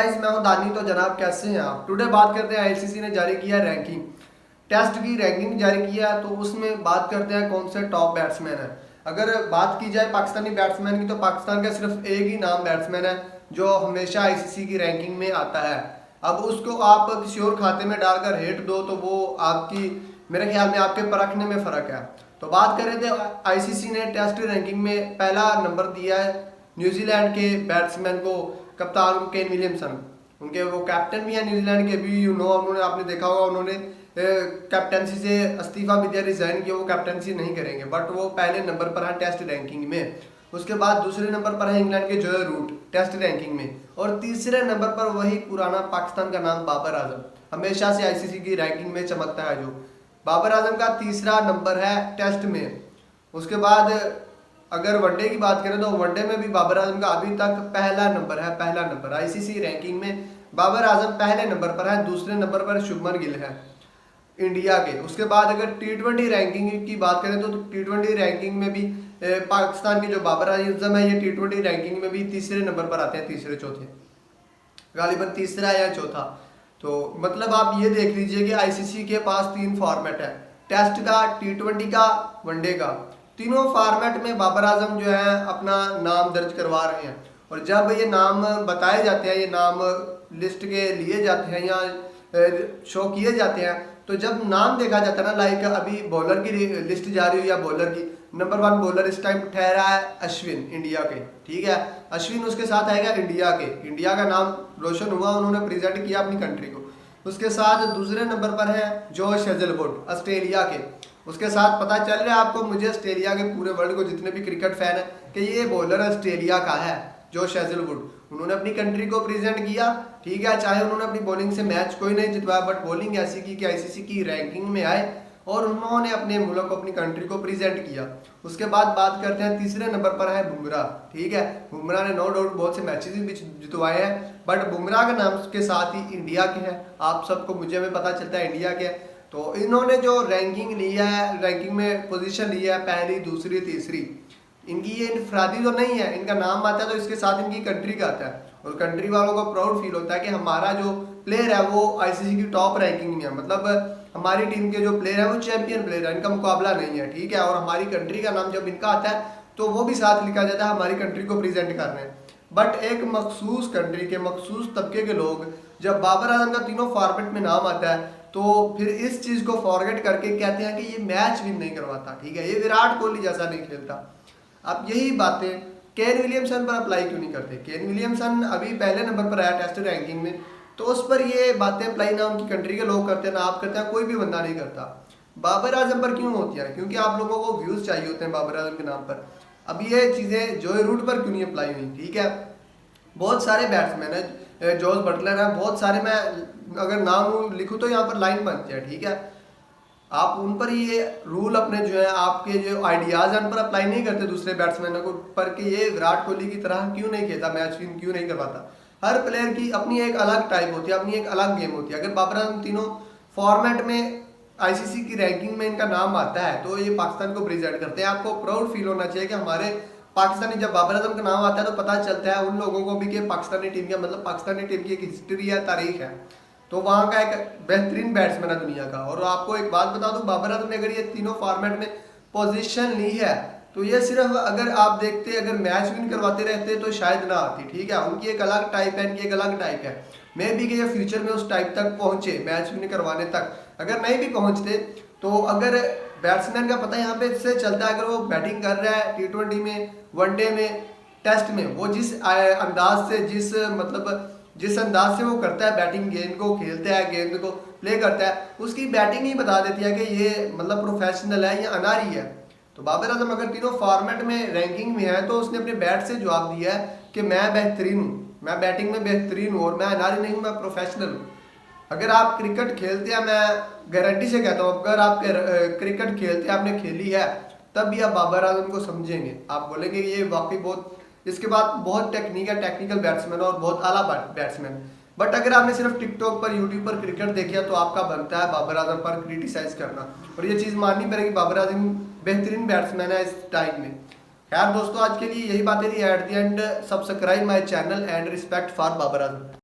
Guys, मैं हूं दानी। तो जनाब कैसे हैं आप? टुडे बात करते हैं आईसीसी ने जारी किया रैंकिंग, टेस्ट की रैंकिंग जारी किया। तो उसमें बात करते हैं कौन से टॉप बैट्समैन हैं। अगर बात की जाए पाकिस्तानी बैट्समैन की, तो पाकिस्तान का सिर्फ एक ही नाम बैट्समैन है जो हमेशा आईसीसी की रैंकिंग में आता है। अब उसको आप किसी और खाते में डालकर हेट दो तो वो आपकी, मेरे ख्याल में आपके परखने में फ़र्क है। तो बात करें तो आईसीसी ने टेस्ट रैंकिंग में पहला नंबर दिया है न्यूजीलैंड के बैट्समैन को, कप्तान को, केन विलियमसन। उनके वो कैप्टन भी हैं न्यूजीलैंड के भी, उन्होंने आपने देखा होगा उन्होंने कैप्टनसी से इस्तीफा भी दिया, रिजाइन किया। वो कैप्टनसी नहीं करेंगे, बट वो पहले नंबर पर है टेस्ट रैंकिंग में। उसके बाद दूसरे नंबर पर है इंग्लैंड के जोए रूट टेस्ट रैंकिंग में, और तीसरे नंबर पर वही पुराना पाकिस्तान का नाम बाबर आजम, हमेशा से आईसीसी की रैंकिंग में चमकता है। जो बाबर आजम का तीसरा नंबर है टेस्ट में। उसके बाद अगर वनडे की बात करें तो वनडे में भी बाबर आजम का अभी तक पहला नंबर है। पहला नंबर आईसीसी रैंकिंग में बाबर आजम पहले नंबर पर है। दूसरे नंबर पर शुभमन गिल है इंडिया के। उसके बाद अगर टी20 रैंकिंग की बात करें तो टी20 रैंकिंग में भी पाकिस्तान के जो बाबर आजम है, ये टी20 रैंकिंग में भी तीसरे नंबर पर आते हैं, तीसरे चौथे, गालिबन तीसरा या चौथा। तो मतलब आप ये देख लीजिए कि आईसीसी के पास तीन फॉर्मेट है, टेस्ट का, टी20 का, वनडे का। तीनों फॉर्मेट में बाबर आजम जो है अपना नाम दर्ज करवा रहे हैं। और जब ये नाम बताए जाते हैं, ये नाम लिस्ट के लिए जाते हैं या शो किए जाते हैं, तो जब नाम देखा जाता है ना, लाइक अभी बॉलर की लिस्ट जारी हुई है, बॉलर की नंबर 1 बॉलर इस टाइम ठहरा है अश्विन इंडिया के, ठीक है। अश्विन उसके साथ आएगा इंडिया के, इंडिया का नाम रोशन हुआ, उन्होंने प्रेजेंट किया अपनी कंट्री को। उसके साथ दूसरे नंबर पर है जोश हेजलवुड ऑस्ट्रेलिया के। उसके साथ पता चल रहा है आपको, मुझे ऑस्ट्रेलिया के पूरे वर्ल्ड को जितने भी क्रिकेट फैन है, कि ये बॉलर ऑस्ट्रेलिया का है जोश हेजलवुड। उन्होंने अपनी कंट्री को प्रेजेंट किया, ठीक है। चाहे उन्होंने अपनी बॉलिंग से मैच कोई नहीं जितवाया, बट बॉलिंग ऐसी की कि आईसीसी की रैंकिंग में आए और उन्होंने अपने मुल्क को, अपनी कंट्री को प्रेजेंट किया। उसके बाद बात करते हैं तीसरे नंबर पर है बुमराह, ठीक है। बुमराह ने नो डाउट बहुत से मैचेस भी जितवाए हैं, बट बुमराह का नाम के साथ ही इंडिया के है। आप सबको, मुझे भी पता चलता है इंडिया के। तो इन्होंने जो रैंकिंग लिया है, रैंकिंग में पोजीशन लिया है पहली, दूसरी, तीसरी, इनकी ये इनफरादी तो नहीं है। इनका नाम आता है तो इसके साथ इनकी कंट्री का आता है, और कंट्री वालों को प्राउड फील होता है कि हमारा जो प्लेयर है वो आईसीसी की टॉप रैंकिंग में है। मतलब हमारी टीम के जो प्लेयर है वो चैंपियन प्लेयर है, इनका मुकाबला नहीं है, ठीक है। और हमारी कंट्री का नाम जब इनका आता है तो वो भी साथ लिखा जाता है, हमारी कंट्री को प्रेजेंट कर रहे हैं। बट एक मखसूस कंट्री के मखसूस तबके के लोग, जब बाबर आजम का तीनों फॉर्मेट में नाम आता है, तो फिर इस चीज़ को फॉरगेट करके कहते हैं कि ये मैच विन नहीं करवाता, ठीक है, ये विराट कोहली जैसा नहीं खेलता। अब यही बातें केन विलियमसन पर अप्लाई क्यों नहीं करते? केन विलियमसन अभी पहले नंबर पर आया टेस्ट रैंकिंग में, तो उस पर ये बातें अप्लाई ना उनकी कंट्री के लोग करते हैं, ना आप करते हैं, कोई भी बंदा नहीं करता। बाबर आजम पर क्यों होती है? क्योंकि आप लोगों को व्यूज़ चाहिए होते हैं बाबर आजम के नाम पर। अब ये चीज़ें जोए रूट पर क्यों नहीं अप्लाई हुई, ठीक है। बहुत सारे बैट्समैन है, जॉस बटलर है, बहुत सारे, मैं अगर नाम लिखूँ तो यहाँ पर लाइन बनती है, ठीक है। आप उन पर ये रूल अपने जो है, आपके जो आइडियाज़ हैं उन पर अप्लाई नहीं करते दूसरे बैट्समैनों को पर, कि ये विराट कोहली की तरह क्यों नहीं खेलता, मैच विन क्यों नहीं करवाता। हर प्लेयर की अपनी एक अलग टाइप होती है, अपनी एक अलग गेम होती है। अगर बाबर आजम तीनों फॉर्मेट में आईसीसी की रैंकिंग में इनका नाम आता है तो ये पाकिस्तान को प्रेजेंट करते हैं। आपको प्राउड फील होना चाहिए कि हमारे पाकिस्तानी, जब बाबर आजम का नाम आता है तो पता चलता है उन लोगों को भी कि पाकिस्तानी टीम का, मतलब पाकिस्तानी टीम की एक हिस्ट्री है, तारीख है। तो वहाँ का एक बेहतरीन बैट्समैन है दुनिया का। और आपको एक बात बता दूं, बाबर आजम ने अगर ये तीनों फॉर्मेट में पोजीशन ली है तो ये सिर्फ, अगर आप देखते, अगर मैच विन करवाते रहते तो शायद ना आती, ठीक है। उनकी एक अलग टाइप है, इनकी एक अलग टाइप है। मे भी कि ये फ्यूचर में उस टाइप तक पहुंचे, मैच विन करवाने तक। अगर नहीं भी पहुंचते तो अगर बैट्समैन का पता यहाँ पे इससे चलता है, अगर वो बैटिंग कर रहा है टी20 में, वनडे में, टेस्ट में, वो जिस अंदाज से, जिस अंदाज से वो करता है बैटिंग, गेंद को खेलता है, गेंद को प्ले करता है, उसकी बैटिंग ही बता देती है कि ये मतलब प्रोफेशनल है या अनारी है। तो बाबर आजम अगर तीनों फॉर्मेट में रैंकिंग में है तो उसने अपने बैट से जवाब दिया है कि मैं बेहतरीन हूँ, मैं बैटिंग में बेहतरीन हूँ, और मैं अनारी नहीं हूँ, मैं प्रोफेशनल हूँ। अगर आप क्रिकेट खेलते हैं, मैं गारंटी से कहता हूँ, अगर आप क्रिकेट खेलते हैं, आपने खेली है, तब भी आप बाबर आजम को समझेंगे। आप बोलेंगे ये वाकई बहुत, इसके बाद बहुत टेक्निक है, टेक्निकल बैट्समैन और बहुत आला बैट्समैन। बट अगर आपने सिर्फ टिकटॉक पर, यूट्यूब पर क्रिकेट देखा तो आपका बनता है बाबर आजम पर क्रिटिसाइज करना, और ये चीज़ माननी पड़ेगी, बाबर आजम बेहतरीन बैट्समैन है इस टाइम में। खैर दोस्तों, आज के लिए यही बातें थी। At the end subscribe my channel and respect for Babar Azam.